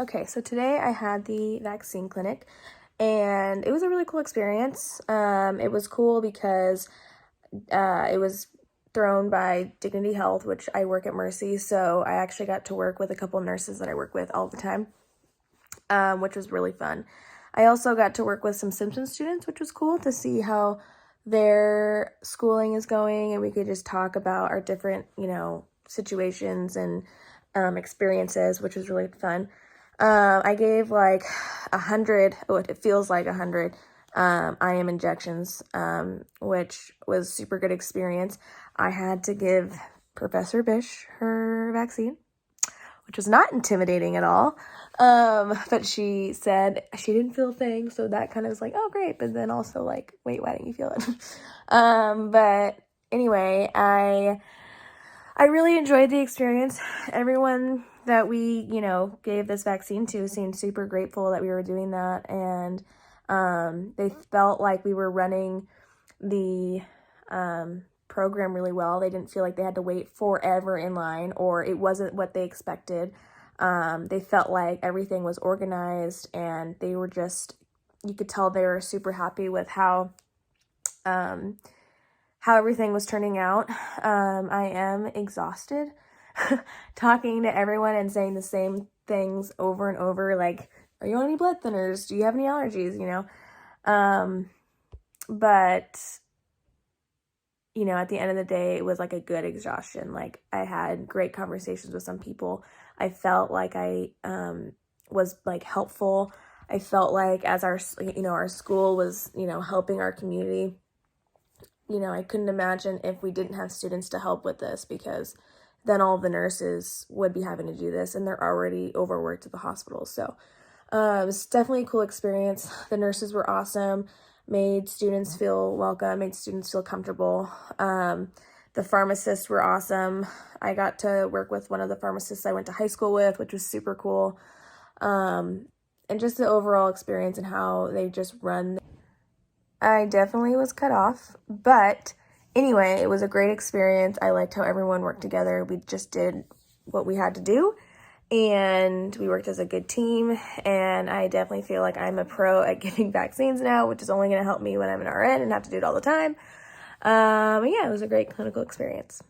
Okay, so today I had the vaccine clinic and it was a really cool experience. It was cool because it was thrown by Dignity Health, which I work at Mercy, so I actually got to work with a couple nurses that I work with all the time, which was really fun. I also got to work with some Simpson students, which was cool to see how their schooling is going, and we could just talk about our different, situations and experiences, which was really fun. I gave like 100, it feels like 100 IM injections, which was super good experience. I had to give Professor Bish her vaccine, which was not intimidating at all. But she said she didn't feel a thing, so that kind of was like, oh, great. But then also like, wait, why didn't you feel it? But anyway, I really enjoyed the experience. Everyone that we, gave this vaccine to seemed super grateful that we were doing that. And they felt like we were running the program really well. They didn't feel like they had to wait forever in line or it wasn't what they expected. They felt like everything was organized and they were just, you could tell they were super happy with how everything was turning out. I am exhausted talking to everyone and saying the same things over and over, like, are you on any blood thinners? Do you have any allergies? But at the end of the day, it was like a good exhaustion. Like, I had great conversations with some people. I felt like I was like helpful. I felt like as our school was, helping our community, I couldn't imagine if we didn't have students to help with this, because then all the nurses would be having to do this and they're already overworked at the hospital. So it was definitely a cool experience. The nurses were awesome, made students feel welcome, made students feel comfortable. The pharmacists were awesome. I got to work with one of the pharmacists I went to high school with, which was super cool. And just the overall experience and how they just run. I definitely was cut off, but anyway, it was a great experience. I liked how everyone worked together. We just did what we had to do, and we worked as a good team, and I definitely feel like I'm a pro at giving vaccines now, which is only going to help me when I'm an RN and have to do it all the time. But yeah, it was a great clinical experience.